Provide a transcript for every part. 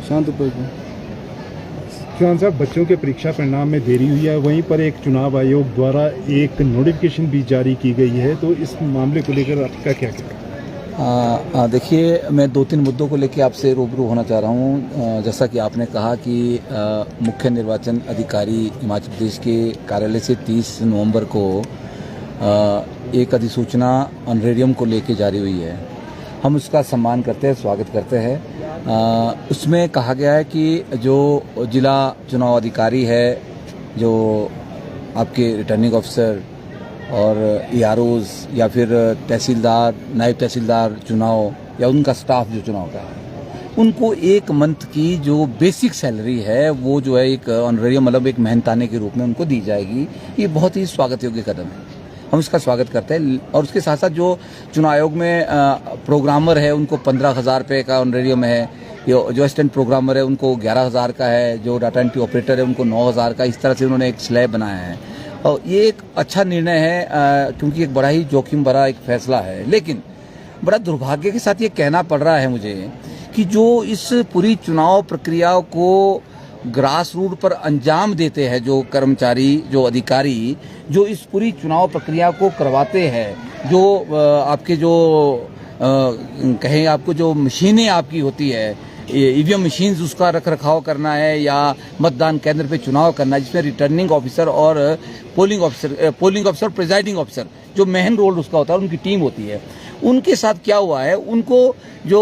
शांत पर चौहान साहब, बच्चों के परीक्षा परिणाम में देरी हुई है, वहीं पर एक चुनाव आयोग द्वारा एक नोटिफिकेशन भी जारी की गई है, तो इस मामले को लेकर आपका क्या कहना है? देखिए, मैं 2-3 मुद्दों को लेकर आपसे रूबरू होना चाह रहा हूँ। जैसा कि आपने कहा कि मुख्य निर्वाचन अधिकारी हिमाचल प्रदेश के कार्यालय से 30 नवंबर को एक अधिसूचना ऑनरेरियम को लेकर जारी हुई है। हम उसका सम्मान करते हैं, स्वागत करते हैं। उसमें कहा गया है कि जो जिला चुनाव अधिकारी है, जो आपके रिटर्निंग ऑफिसर और EROs या फिर तहसीलदार, नायब तहसीलदार चुनाव या उनका स्टाफ जो चुनाव का है, उनको 1 मंथ की जो बेसिक सैलरी है वो जो है एक ऑनरेरियम मतलब एक मेहनताने के रूप में उनको दी जाएगी। ये बहुत ही स्वागत योग्य कदम है, हम इसका स्वागत करते हैं। और उसके साथ साथ जो चुनाव आयोग में प्रोग्रामर है उनको 15,000 रुपये का ऑनरेरियम है, जो असिस्टेंट प्रोग्रामर है उनको 11,000 का है, जो डाटा एंट्री ऑपरेटर है उनको 9,000 का, इस तरह से उन्होंने एक स्लैब बनाया है। और ये एक अच्छा निर्णय है, क्योंकि एक बड़ा ही जोखिम भरा एक फैसला है। लेकिन बड़ा दुर्भाग्य के साथ ये कहना पड़ रहा है मुझे कि जो इस पूरी चुनाव प्रक्रिया को ग्रास रूट पर अंजाम देते हैं, जो कर्मचारी, जो अधिकारी जो इस पूरी चुनाव प्रक्रिया को करवाते हैं, जो आपके जो कहें आपको जो मशीनें आपकी होती है, EVM मशीन्स, उसका रख रखाव करना है या मतदान केंद्र पे चुनाव करना है, जिसमें रिटर्निंग ऑफिसर और पोलिंग ऑफिसर प्रिजाइडिंग ऑफिसर जो मेन रोल उसका होता है, उनकी टीम होती है। उनके साथ क्या हुआ है, उनको जो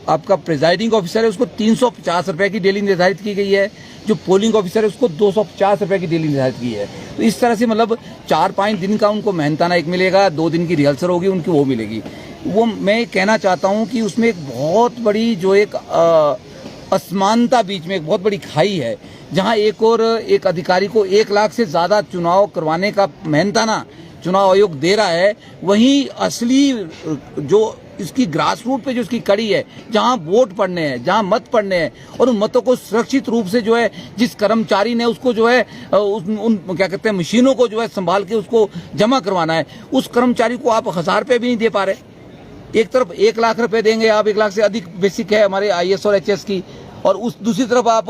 आपका प्रिजाइडिंग ऑफिसर है उसको 350 रुपये की डेली निर्धारित की गई है, जो पोलिंग ऑफिसर है उसको 250 रुपये की डेली निर्धारित की है। तो इस तरह से मतलब 4-5 दिन का उनको मेहनताना एक मिलेगा, 2 दिन की रिहर्सल होगी उनकी, वो मिलेगी। वो मैं कहना चाहता हूं कि उसमें एक बहुत बड़ी जो एक असमानता बीच में एक बहुत बड़ी खाई है, जहां एक अधिकारी को 1 लाख से ज्यादा चुनाव करवाने का मेहनताना चुनाव आयोग दे रहा है, वहीं असली जो इसकी ग्रास रूट पे जो इसकी कड़ी है, जहां वोट पड़ने हैं, जहां मत पड़ने हैं, और उन मतों को सुरक्षित रूप से जो है जिस कर्मचारी ने उसको जो है उन क्या कहते हैं मशीनों को जो है संभाल के उसको जमा करवाना है, उस कर्मचारी को आप 1,000 रुपये भी नहीं दे पा रहे। एक तरफ 1 लाख रुपए देंगे आप, 1 लाख से अधिक बेसिक है हमारे IAS और HS की, और उस दूसरी तरफ आप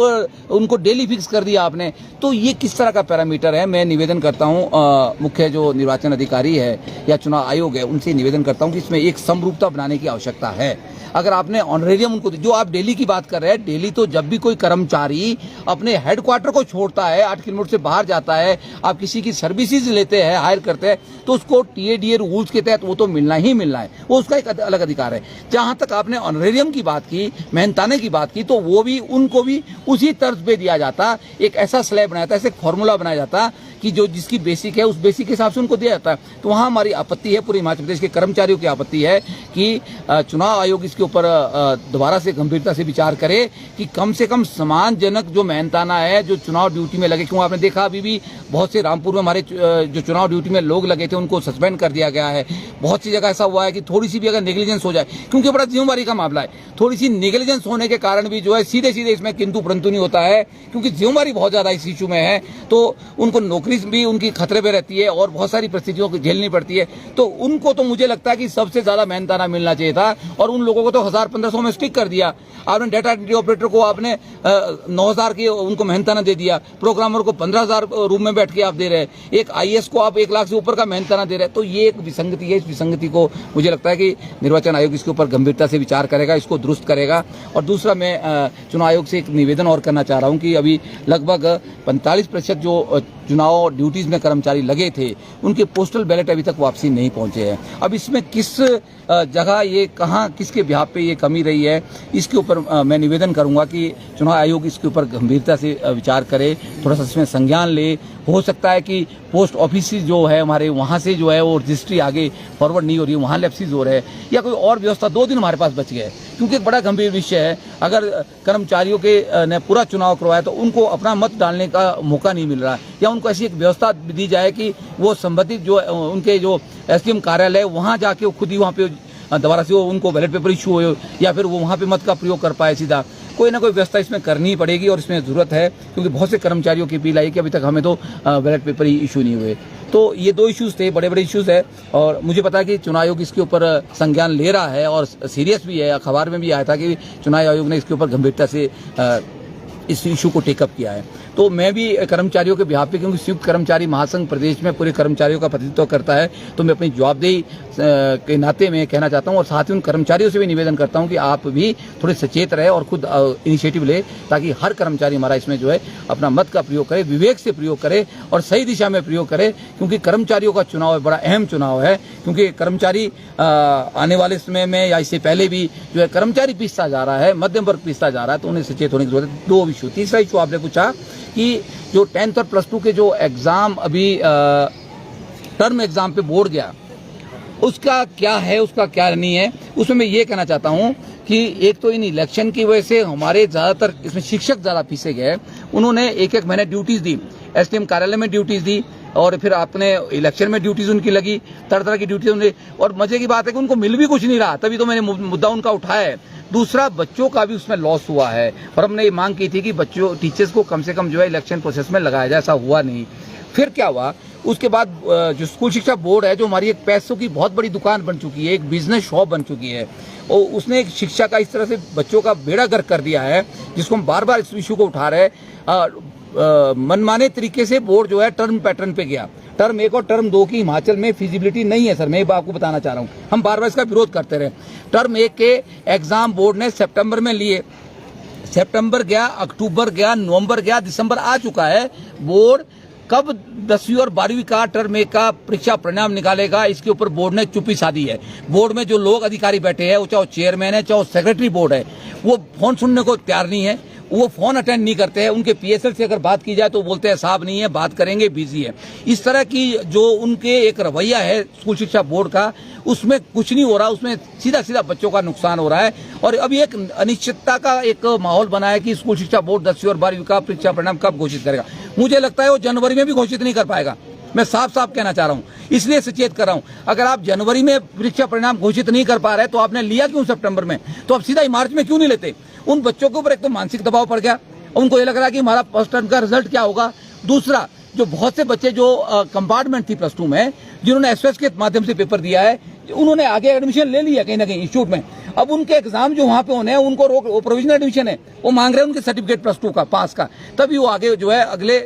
उनको डेली फिक्स कर दिया आपने। तो ये किस तरह का पैरामीटर है? मैं निवेदन करता हूं मुख्य जो निर्वाचन अधिकारी है या चुनाव आयोग है, उनसे निवेदन करता हूं कि इसमें एक समरूपता बनाने की आवश्यकता है। अगर आपने ऑनरेरियम उनको, जो आप डेली की बात कर रहे हैं, डेली तो जब भी कोई कर्मचारी अपने हेडक्वार्टर को छोड़ता है, 8 किलोमीटर से बाहर जाता है, आप किसी की सर्विसेज लेते हैं, हायर करते हैं, तो उसको TADA रूल्स के तहत वो तो मिलना ही मिलना है, वो उसका एक अलग अधिकार है। जहां तक आपने ऑनरेरियम की बात की, मेहनताने की बात की, तो वो भी उनको भी उसी तर्ज पे दिया जाता, एक ऐसा स्लैब बनाया जाता, ऐसे फॉर्मूला बनाया जाता कि जो जिसकी बेसिक है उस बेसिक के हिसाब से उनको दिया जाता है। तो वहाँ हमारी आपत्ति है, पूरे हिमाचल प्रदेश के कर्मचारियों की आपत्ति है कि चुनाव आयोग इसके ऊपर दोबारा से गंभीरता से विचार करे कि कम से कम सम्मानजनक जो मेहनताना है, जो चुनाव ड्यूटी में लगे, क्यों आपने देखा अभी भी बहुत से रामपुर में हमारे जो चुनाव ड्यूटी में लोग लगे थे उनको सस्पेंड कर दिया गया है। बहुत सी जगह ऐसा हुआ है कि थोड़ी सी भी अगर नेग्लिजेंस हो जाए, क्योंकि बड़ा जिम्मेदारी का मामला है, थोड़ी सी नेग्लिजेंस होने के कारण भी जो है सीधे सीधे इसमें किंतु परंतु नहीं होता है, क्योंकि जिम्मेदारी बहुत ज्यादा इस इशू में है, तो उनको नौकरी भी उनकी खतरे पे रहती है और बहुत सारी परिस्थितियों को झेलनी पड़ती है। तो उनको तो मुझे लगता है कि सबसे ज्यादा मेहनताना मिलना चाहिए था, और उन लोगों को तो 1,000-1,500 में स्टिक कर दिया आपने। डाटा एंट्री ऑपरेटर को आपने 9,000 की उनको मेहनताना दे दिया, प्रोग्रामर को 15,000 रूम में बैठ के आप दे रहे, एक IAS को आप 1 लाख से ऊपर का मेहनताना दे रहे। तो ये एक विसंगति है, इस विसंगति को मुझे लगता है कि निर्वाचन आयोग इसके ऊपर गंभीरता से विचार करेगा, इसको दुरुस्त करेगा। और दूसरा, मैं चुनाव आयोग से एक निवेदन और करना चाह रहा हूं कि अभी लगभग 45% जो चुनाव ड्यूटीज में कर्मचारी लगे थे, उनके पोस्टल बैलेट अभी तक वापसी नहीं पहुंचे हैं। अब इसमें किस जगह ये कहां किसके बिहाफ पे ये कमी रही है, इसके ऊपर मैं निवेदन करूंगा कि चुनाव आयोग इसके ऊपर गंभीरता से विचार करे, थोड़ा सा इसमें संज्ञान ले। हो सकता है कि पोस्ट ऑफिस जो है हमारे, वहां से जो है वो रजिस्ट्री आगे फॉरवर्ड नहीं हो रही है, वहां लैप्सिस हो रहे हैं, या कोई और व्यवस्था। 2 दिन हमारे पास बच गए, क्योंकि एक बड़ा गंभीर विषय है। अगर कर्मचारियों के ने पूरा चुनाव करवाया तो उनको अपना मत डालने का मौका नहीं मिल रहा है, या उनको ऐसी एक व्यवस्था दी जाए कि वो संबंधित जो उनके जो SDM कार्यालय वहां जाके खुद ही वहां पे दोबारा से वो उनको बैलेट पेपर इशू हो या फिर वो वहाँ पे मत का प्रयोग कर पाए सीधा, कोई ना कोई व्यवस्था इसमें करनी पड़ेगी और इसमें ज़रूरत है, क्योंकि बहुत से कर्मचारियों की अपील आई कि अभी तक हमें तो बैलेट पेपर ही इशू नहीं हुए। तो ये 2 इश्यूज़ थे, बड़े बड़े इश्यूज़ है, और मुझे पता है कि चुनाव आयोग इसके ऊपर संज्ञान ले रहा है और सीरियस भी है। अखबार में भी आया था कि चुनाव आयोग ने इसके ऊपर गंभीरता से इस इशू को टेकअप किया है। तो मैं भी कर्मचारियों के बिहाफ पे, क्योंकि संयुक्त कर्मचारी महासंघ प्रदेश में पूरे कर्मचारियों का प्रतिनिधित्व करता है, तो मैं अपनी जवाबदेही के नाते में कहना चाहता हूं और साथ ही उन कर्मचारियों से भी निवेदन करता हूं कि आप भी थोड़े सचेत रहे और खुद इनिशिएटिव ले, ताकि हर कर्मचारी हमारा इसमें जो है अपना मत का प्रयोग करे, विवेक से प्रयोग करे और सही दिशा में प्रयोग करे, क्योंकि कर्मचारियों का चुनाव बड़ा अहम चुनाव है। क्योंकि कर्मचारी आने वाले समय में या इससे पहले भी जो है कर्मचारी पिसता जा रहा है, मध्यम वर्ग पिसता जा रहा है, तो उन्हें सचेत होने की जरूरत है। 2 इशू। तीसरा इशू आपने पूछा कि जो 10th और +2 के जो एग्जाम अभी टर्म एग्जाम पे बोर्ड गया, उसका क्या है, उसका क्या नहीं है, उसमें मैं ये कहना चाहता हूं कि एक तो इन इलेक्शन की वजह से हमारे ज्यादातर इसमें शिक्षक ज्यादा पीछे गए। उन्होंने 1-1 महीने ड्यूटीज दी, एसडीएम कार्यालय में ड्यूटीज दी और फिर आपने इलेक्शन में ड्यूटीज उनकी लगी, तरह की ड्यूटीज उन्हें, और मजे की बात है कि उनको मिल भी कुछ नहीं रहा, तभी तो मैंने मुद्दा उनका उठाया है। दूसरा, बच्चों का भी उसमें लॉस हुआ है और हमने ये मांग की थी कि बच्चों टीचर्स को कम से कम जो है इलेक्शन प्रोसेस में लगाया जाए, ऐसा हुआ नहीं। फिर क्या हुआ, उसके बाद जो स्कूल शिक्षा बोर्ड है, जो हमारी एक पैसों की बहुत बड़ी दुकान बन चुकी है, एक बिजनेस शॉप बन चुकी है, और उसने एक शिक्षा का इस तरह से बच्चों का बेड़ा गर्क कर दिया है, जिसको हम बार बार इस इशू को उठा रहे हैं। मनमाने तरीके से बोर्ड जो है टर्म पैटर्न पे गया। टर्म 1 और टर्म 2 की हिमाचल में फिजिबिलिटी नहीं है सर, मैं आपको बताना चाह रहा हूँ, हम बार बार इसका विरोध करते रहे। टर्म 1 के एग्जाम बोर्ड ने सितंबर में लिए, सितंबर गया, अक्टूबर गया, नवंबर गया, दिसंबर आ चुका है। बोर्ड कब 10वीं और 12वीं का टर्म 1 का परीक्षा परिणाम निकालेगा, इसके ऊपर बोर्ड ने चुप्पी साधी है। बोर्ड में जो लोग अधिकारी बैठे हैं, चाहे चेयरमैन है, चाहे सेक्रेटरी बोर्ड है, वो फोन सुनने को तैयार नहीं है, वो फोन अटेंड नहीं करते हैं। उनके पीएसएल से अगर बात की जाए तो बोलते हैं साहब नहीं है, बात करेंगे, बिजी है। इस तरह की जो उनके एक रवैया है स्कूल शिक्षा बोर्ड का, उसमें कुछ नहीं हो रहा, उसमें सीधा सीधा बच्चों का नुकसान हो रहा है। और अभी एक अनिश्चितता का एक माहौल बना है कि स्कूल शिक्षा बोर्ड 10वीं और 12वीं का परीक्षा परिणाम कब घोषित करेगा। मुझे लगता है वो जनवरी में भी घोषित नहीं कर पाएगा, मैं साफ साफ कहना चाह रहा हूं, इसलिए सचेत कर रहा हूं। अगर आप जनवरी में परीक्षा परिणाम घोषित नहीं कर पा रहे तो आपने लिया क्यों सितंबर में, तो आप सीधा ही मार्च में क्यों नहीं लेते। उन बच्चों के ऊपर एक तो मानसिक दबाव पड़ गया, उनको ये लग रहा है कि हमारा फर्स्ट टर्म का रिजल्ट क्या होगा। दूसरा, जो बहुत से बच्चे जो कंपार्टमेंट थी +2 में, जिन्होंने एसएस के माध्यम से पेपर दिया है, उन्होंने आगे एडमिशन ले लिया कहीं ना कहीं इंस्टीट्यूट में। अब उनके एग्जाम जो वहां पे होने हैं, उनको वो प्रोविजनल एडमिशन है, वो मांग रहे हैं उनके सर्टिफिकेट +2 का पास का, तभी वो आगे जो है अगले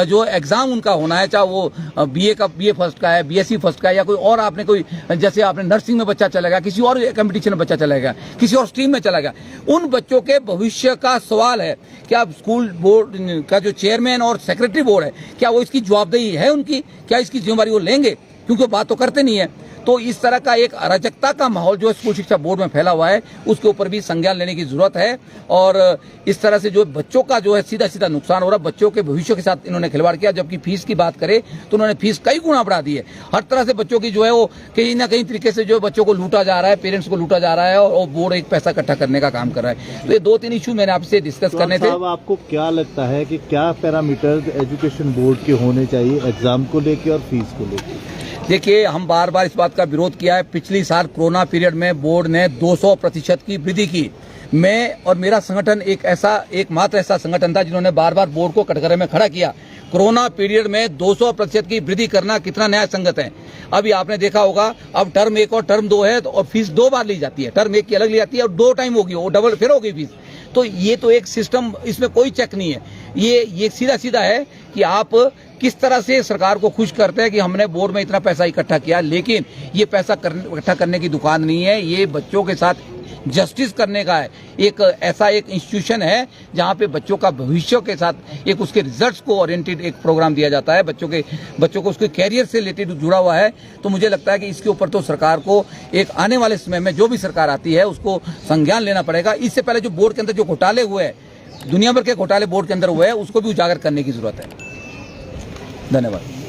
जो एग्जाम उनका होना है, चाहे वो बीए फर्स्ट का है, बीएससी फर्स्ट का है, या कोई और आपने कोई जैसे आपने नर्सिंग में बच्चा चला गया, किसी और कंपटीशन में बच्चा चला गया, किसी और स्ट्रीम में चला गया, उन बच्चों के भविष्य का सवाल है। क्या स्कूल बोर्ड का जो चेयरमैन और सेक्रेटरी बोर्ड है, क्या वो इसकी जवाबदेही है उनकी, क्या इसकी जिम्मेदारी वो लेंगे, क्योंकि वो बात तो करते नहीं है। तो इस तरह का एक अराजकता का माहौल जो स्कूल शिक्षा बोर्ड में फैला हुआ है, उसके ऊपर भी संज्ञान लेने की जरूरत है। और इस तरह से जो बच्चों का जो है सीधा सीधा नुकसान हो रहा है, बच्चों के भविष्य के साथ इन्होंने खिलवाड़ किया। जबकि फीस की बात करें तो उन्होंने फीस कई गुना बढ़ा दी है। हर तरह से बच्चों की जो है वो कहीं ना कहीं तरीके से जो बच्चों को लूटा जा रहा है, पेरेंट्स को लूटा जा रहा है, और बोर्ड एक पैसा इकट्ठा करने का काम कर रहा है। तो ये 2-3 इशू मैंने आपसे डिस्कस करने थे। आपको क्या लगता है कि क्या पैरामीटर्स एजुकेशन बोर्ड के होने चाहिए एग्जाम को लेकर और फीस को लेकर? देखिए, हम बार बार इस बात का विरोध किया है। पिछली साल कोरोना पीरियड में बोर्ड ने 200% की वृद्धि की। मैं और मेरा संगठन एकमात्र ऐसा संगठन था जिन्होंने बार बार बोर्ड को कटघरे में खड़ा किया। कोरोना पीरियड में 200% की वृद्धि करना कितना न्याय संगत है। अभी आपने देखा होगा, अब टर्म 1 और टर्म 2 है, तो और फीस 2 बार ली जाती है। टर्म 1 की अलग ली जाती है और 2 टाइम होगी, वो डबल फिर होगी फीस। तो ये तो एक सिस्टम, इसमें कोई चेक नहीं है। ये सीधा सीधा है कि आप किस तरह से सरकार को खुश करते हैं कि हमने बोर्ड में इतना पैसा इकट्ठा किया, लेकिन ये पैसा इकट्ठा करने की दुकान नहीं है। ये बच्चों के साथ जस्टिस करने का है। एक ऐसा एक इंस्टीट्यूशन है जहां पे बच्चों का भविष्य के साथ एक उसके रिजल्ट्स को ओरिएंटेड एक प्रोग्राम दिया जाता है, बच्चों को उसके कैरियर से रिलेटेड जुड़ा हुआ है। तो मुझे लगता है कि इसके ऊपर तो सरकार को एक आने वाले समय में जो भी सरकार आती है उसको संज्ञान लेना पड़ेगा। इससे पहले जो बोर्ड के अंदर जो घोटाले हुए हैं, दुनिया भर के घोटाले बोर्ड के अंदर हुए हैं, उसको भी उजागर करने की जरूरत है। धन्यवाद।